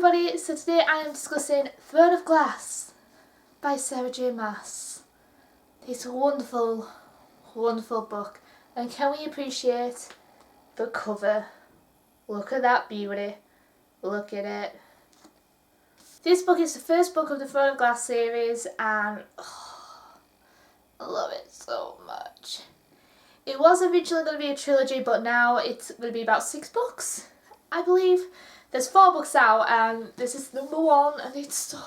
everybody, so today I am discussing Throne of Glass by Sarah J Maas. It's a wonderful, wonderful book, and can we appreciate the cover? Look at that beauty, look at it. This book is the first book of the Throne of Glass series and I love it so much. It was originally going to be a trilogy, but now it's going to be about 6 books, I believe. There's 4 books out and this is number 1 and it's so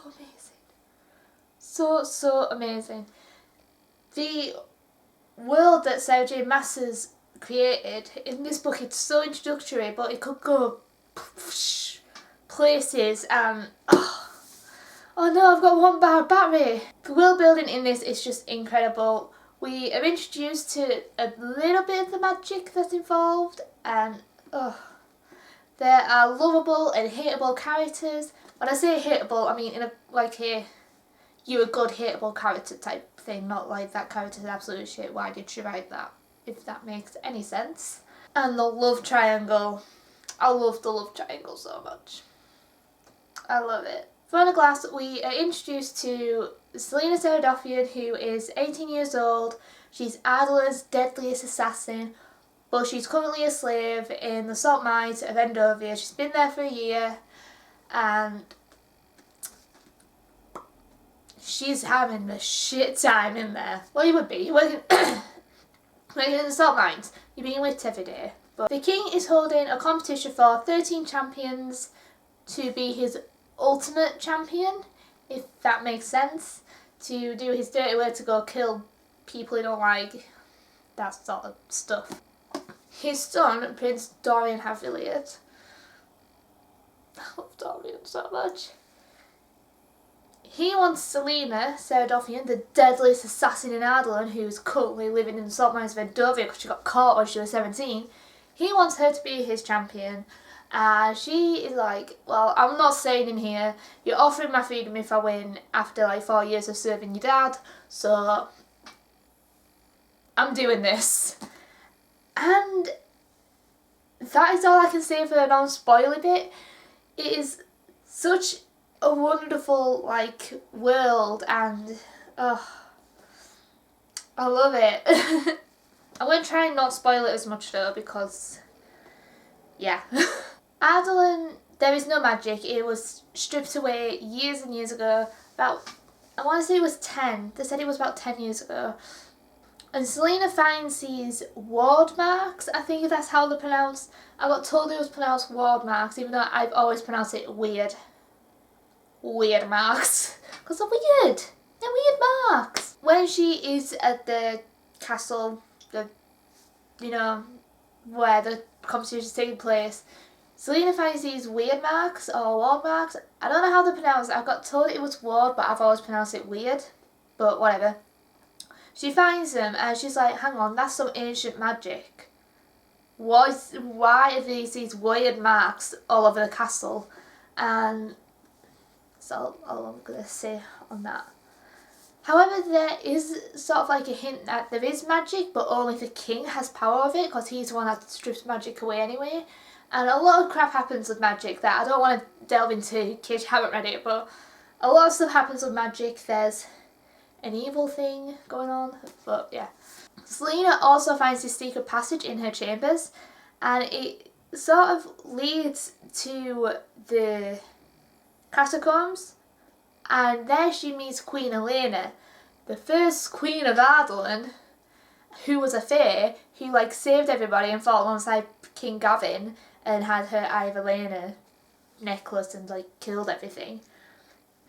amazing. So amazing. The world that Sarah J Maas has created in this book, it's so introductory, but it could go places and oh no, I've got 1 bar of battery. The world building in this is just incredible. We are introduced to a little bit of the magic that's involved and there are lovable and hateable characters. When I say hateable, I mean in a you're a good hateable character type thing, not like that character's absolute shit, why did she write that, if that makes any sense. And the love triangle. I love the love triangle so much. I love it. Throne of Glass, we are introduced to Selena Saradofian, who is 18 years old. She's Adler's deadliest assassin, but she's currently a slave in the salt mines of Endovia. She's been there for a year and she's having the shit time in there. Well, you would be. You're working in the salt mines. You're being whipped every day. But the king is holding a competition for 13 champions to be his ultimate champion, if that makes sense, to do his dirty work, to go kill people he don't like, that sort of stuff. His son, Prince Dorian Haviliard, I love Dorian so much, he wants Selena Saradofian, the deadliest assassin in Ardalan, who's currently living in the salt mines of Endovia because she got caught when she was 17, he wants her to be his champion. She is like, well, I'm not staying in here. You're offering my freedom if I win after like 4 years of serving your dad, so I'm doing this. And that is all I can say for the non-spoiler bit. It is such a wonderful world and I love it. I'm going to try and not spoil it as much though, because yeah. Ardalan, there is no magic. It was stripped away years and years ago. I want to say it was 10. They said it was about 10 years ago. And Selena finds these ward marks. I think that's how they're pronounced. I got told it was pronounced ward marks, even though I've always pronounced it weird. Weird marks. Because they're weird. They're weird marks. When she is at the castle, where the competition is taking place, Selena finds these weird marks or ward marks. I don't know how they're pronounced. I got told it was ward, but I've always pronounced it weird. But whatever. She finds them and she's like, hang on, that's some ancient magic. Why are these weird marks all over the castle? And that's all I'm going to say on that. However, there is sort of like a hint that there is magic, but only the king has power of it, because he's the one that strips magic away anyway. And a lot of crap happens with magic that I don't want to delve into in case you haven't read it, but a lot of stuff happens with magic. There's an evil thing going on, but yeah. Selena also finds this secret passage in her chambers, and it sort of leads to the catacombs, and there she meets Queen Elena, the first queen of Ardalan, who was a fae, who saved everybody and fought alongside King Gavin and had her Eye of Elena necklace and killed everything.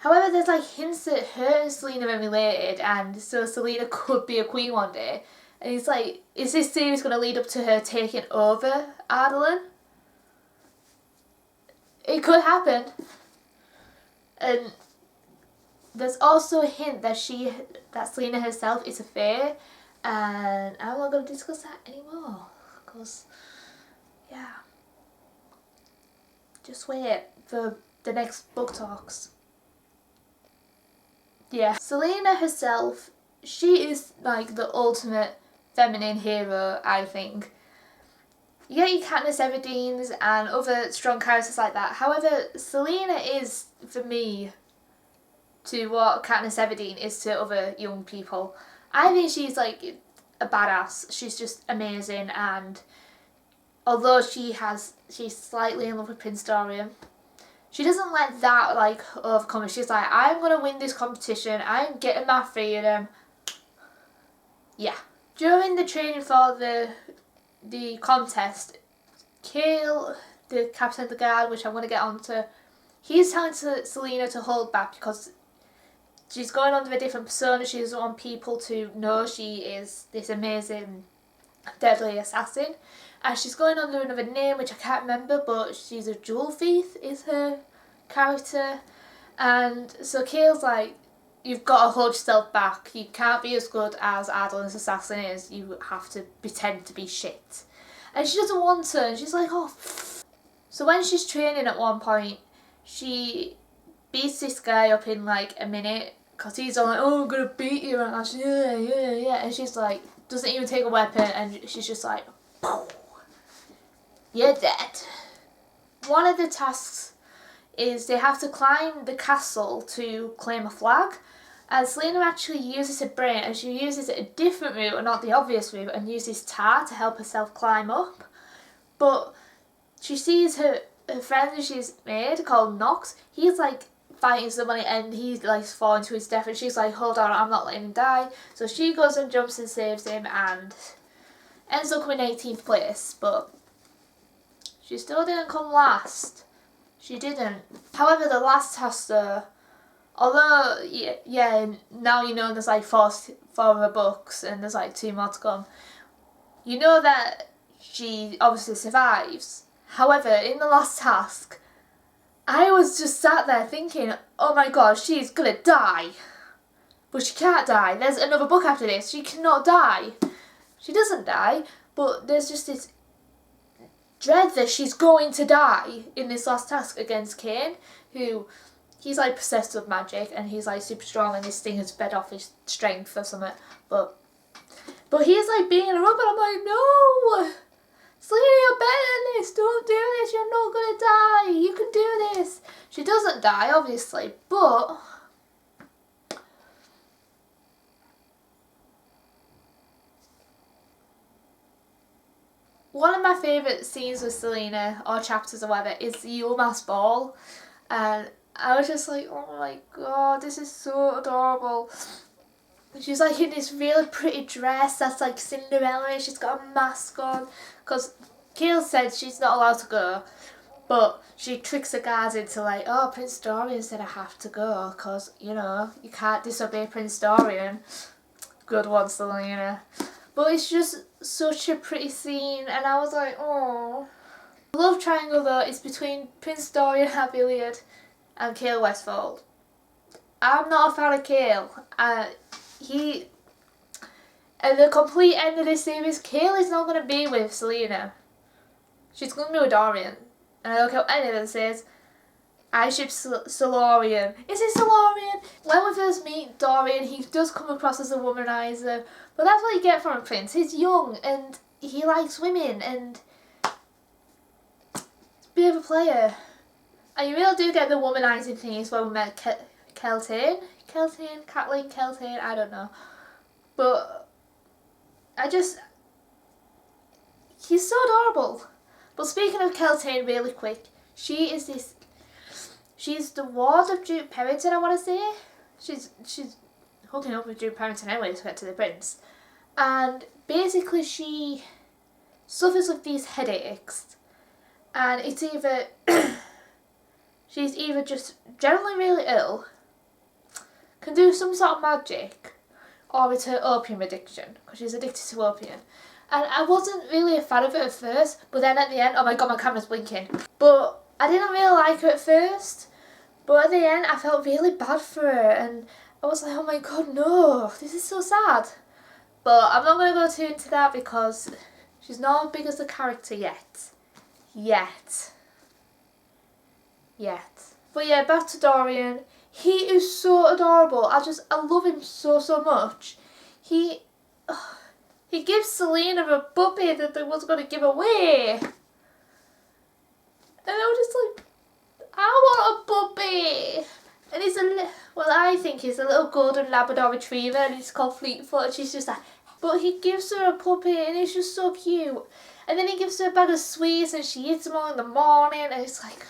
However, there's hints that her and Selena are related, and so Selena could be a queen one day. And it's is this series going to lead up to her taking over Ardalan? It could happen. And there's also a hint that Selena herself is a fae, and I'm not going to discuss that anymore, because yeah, just wait for the next book talks. Yeah, Selena herself, she is the ultimate feminine hero, I think. You get your Katniss Everdeen's and other strong characters like that. However, Selena is, for me, to what Katniss Everdeen is to other young people. I think she's like a badass. She's just amazing, and although she's slightly in love with Prince Dorian, she doesn't let that like overcome her. She's like, I'm gonna win this competition. I'm getting my freedom. Yeah. During the training for the contest, Cale, the captain of the guard, which I'm gonna get onto, he's telling Selena to hold back because she's going under a different persona. She doesn't want people to know she is this amazing, deadly assassin. And she's going under another name, which I can't remember, but she's a jewel thief, is her character. And so Cale's like, you've got to hold yourself back. You can't be as good as Adlin's assassin is. You have to pretend to be shit. And she doesn't want to. And she's like, oh. So when she's training at one point, she beats this guy up in like a minute. Because he's all like, oh, I'm going to beat you. And I'm like, yeah. And she's like, doesn't even take a weapon. And she's just like, poof. You're dead. One of the tasks is they have to climb the castle to claim a flag. And Selena actually uses her brain, and she uses a different route, and not the obvious route, and uses tar to help herself climb up. But she sees her friend that she's made, called Nox, he's like fighting somebody and he's like falling to his death, and she's like, hold on, I'm not letting him die. So she goes and jumps and saves him and ends up in 18th place, but she still didn't come last. She didn't. However, the last task though, although, yeah, now you know there's like four of her books and there's like 2 more to come, you know that she obviously survives. However, in the last task, I was just sat there thinking, oh my god, she's gonna die. But she can't die. There's another book after this. She cannot die. She doesn't die, but there's just this dread that she's going to die in this last task against Kane, who, he's like possessed with magic and he's like super strong and this thing has fed off his strength or something. But he's like beating her up and I'm like, no! Selena, you're better than this. Don't do this. You're not going to die. You can do this. She doesn't die, obviously, but one of my favourite scenes with Selena, or chapters or whatever, is the UMass ball. And I was just like, oh my god, this is so adorable. She's like in this really pretty dress that's like Cinderella. She's got a mask on. Because Cale said she's not allowed to go. But she tricks the guards into like, oh, Prince Dorian said I have to go. Because, you know, you can't disobey Prince Dorian. Good one, Selena. But it's just such a pretty scene. And I was like, oh. The love triangle though is between Prince Dorian Haviliad and Cale Westfold. I'm not a fan of Cale. At the complete end of this series, Cale is not going to be with Selena. She's going to be with Dorian. And I don't care what anyone says. I ship Solarian. Is it Solarian? When we first meet Dorian, he does come across as a womanizer. But that's what you get from a prince. He's young and he likes women and he's a bit of a player. And you really do get the womanizing thing as well. We met Kathleen, I don't know. But he's so adorable. But speaking of Keltane really quick, she's the ward of Duke Perrington, I want to say. She's hooking up with Duke Perrington anyway to get to the prince. And basically she suffers with these headaches. And it's either, she's either just generally really ill, can do some sort of magic, or it's her opium addiction, because she's addicted to opium. And I wasn't really a fan of it at first, but then at the end, oh my god, my camera's blinking. But I didn't really like her at first, but at the end I felt really bad for her, and I was like, oh my god, no, this is so sad. But I'm not going to go too into that because she's not as big as the character yet. But yeah, back to Dorian. He is so adorable. I love him so much. He gives Selena a puppy that they was going to give away. And I was just like, I want a puppy. And he's I think he's a little golden Labrador retriever, and he's called Fleetfoot, and she's just like, but he gives her a puppy, and it's just so cute. And then he gives her a bag of sweets, and she eats them all in the morning, and it's like,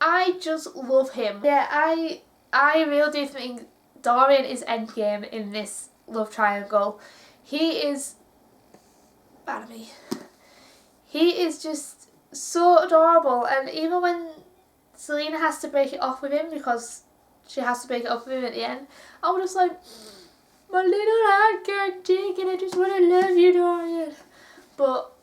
I just love him. Yeah, I really do think Dorian is endgame in this love triangle. He is, pardon me, he is just so adorable, and even when Selena has to break it off with him, because she has to break it up with him at the end, I was just like, my little heart can't take it, I just want to love you, Dorian. But,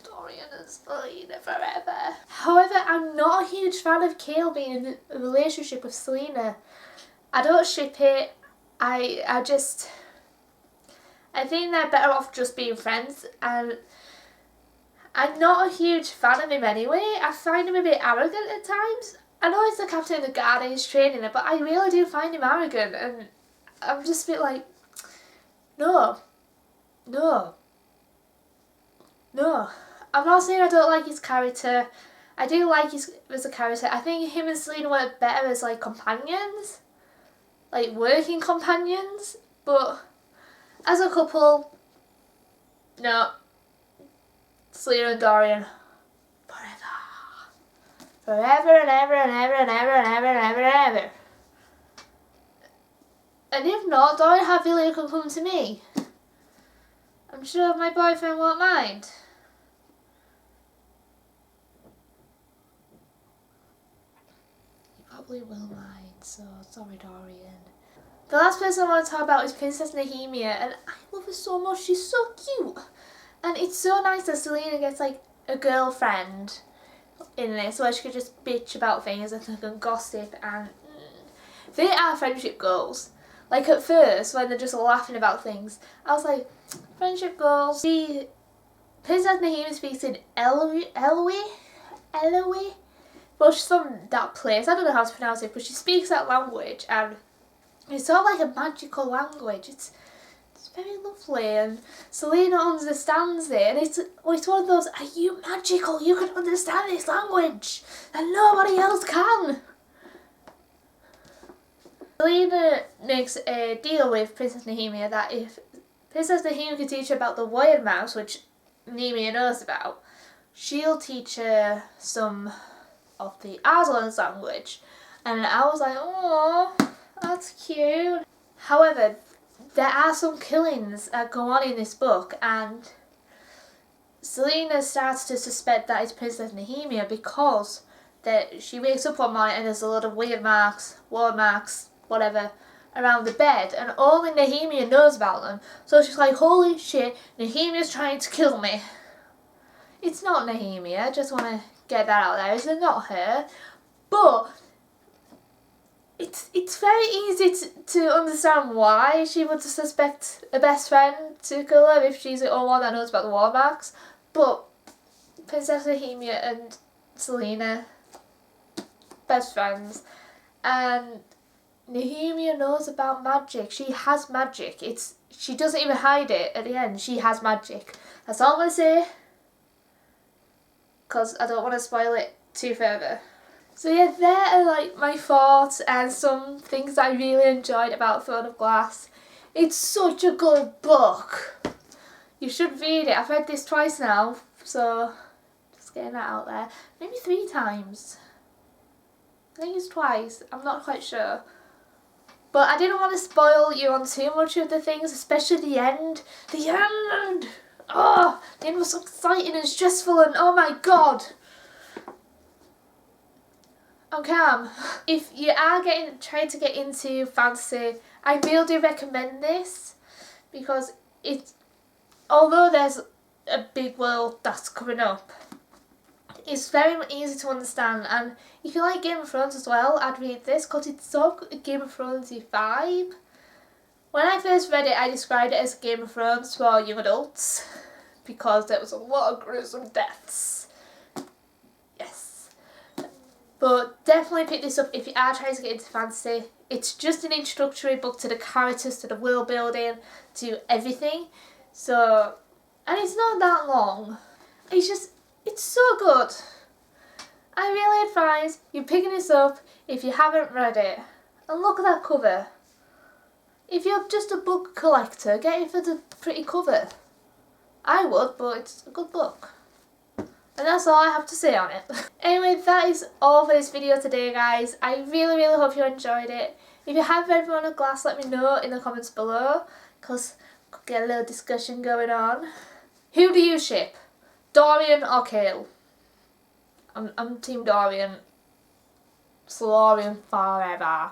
Dorian and Selena forever. However, I'm not a huge fan of Cale being in a relationship with Selena. I don't ship it. I think they're better off just being friends, and I'm not a huge fan of him anyway. I find him a bit arrogant at times. I know he's the captain of the guard and he's training her, but I really do find him arrogant, and I'm just a bit like, no. I'm not saying I don't like his character. I do like his as a character. I think him and Selena work better as like companions, like working companions, but as a couple, no. Selena and Dorian, forever and ever and ever and ever and ever and ever and ever. And if not, Dorian Havili can come to me. I'm sure my boyfriend won't mind. He probably will mind, so sorry, Dorian. The last person I want to talk about is Princess Nehemia, and I love her so much. She's so cute. And it's so nice that Selena gets like a girlfriend in this where she could just bitch about things and they can gossip, and they are friendship goals. Like at first when they're just laughing about things, I was like, friendship goals. The Princess Nehemia speaks in Eloise. Well, she's from that place. I don't know how to pronounce it, but she speaks that language, and it's sort of like a magical language. It's very lovely, and Selena understands it, and it's one of those, are you magical? You can understand this language, and nobody else can. Selena makes a deal with Princess Nehemia that if Princess Nehemia can teach her about the Wild Mouse, which Nehemia knows about, she'll teach her some of the Aslan's language. And I was like, oh, that's cute. However, there are some killings that go on in this book, and Selena starts to suspect that it's Princess Nehemia because that she wakes up one morning and there's a lot of weird marks, ward marks, whatever, around the bed, and only Nehemia knows about them. So she's like, holy shit, Nehemia's trying to kill me. It's not Nehemia, I just want to get that out there. It's not her. But it's very easy to understand why she would suspect a best friend to kill her if she's the only one that knows about the war marks. But Princess Nehemia and Selena, best friends, and Nehemia knows about magic. She has magic. She doesn't even hide it at the end. She has magic. That's all I'm going to say, because I don't want to spoil it too further. So yeah, there are like my thoughts and some things that I really enjoyed about Throne of Glass. It's such a good book. You should read it. I've read this twice now, so just getting that out there. Maybe 3 times. I think it's twice. I'm not quite sure. But I didn't want to spoil you on too much of the things, especially the end. The end! Oh, the end was so exciting and stressful, and oh my god. I'm calm. If you are trying to get into fantasy, I really do recommend this, because although there's a big world that's coming up, it's very easy to understand, and if you like Game of Thrones as well, I'd read this because it's so Game of Thrones-y vibe. When I first read it, I described it as Game of Thrones for young adults because there was a lot of gruesome deaths. Yes. But definitely pick this up if you are trying to get into fantasy. It's just an introductory book to the characters, to the world building, to everything. So, and it's not that long. It's so good. I really advise you picking this up if you haven't read it. And look at that cover. If you're just a book collector, get it for the pretty cover. I would, but it's a good book. And that's all I have to say on it. Anyway, that is all for this video today, guys. I really hope you enjoyed it. If you have read Run of Glass, let me know in the comments below, because we could get a little discussion going on. Who do you ship? Dorian or Kale? I'm Team Dorian. Solarian forever.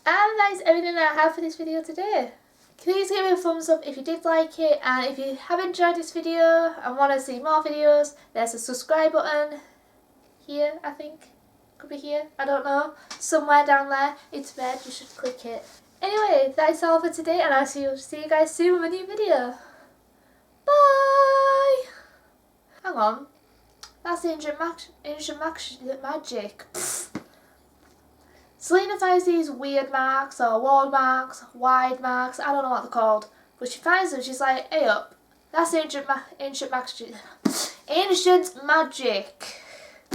And that is everything that I have for this video today. Please give me a thumbs up if you did like it, and if you have enjoyed this video and want to see more videos, there's a subscribe button here, I think. Could be here, I don't know. Somewhere down there. It's red, you should click it. Anyway, that is all for today, and I'll see you guys soon with a new video. Bye! Hang on. That's ancient magic. Selena finds these weird marks, or wall marks, wide marks, I don't know what they're called. But she finds them, she's like, hey up, that's ancient magic.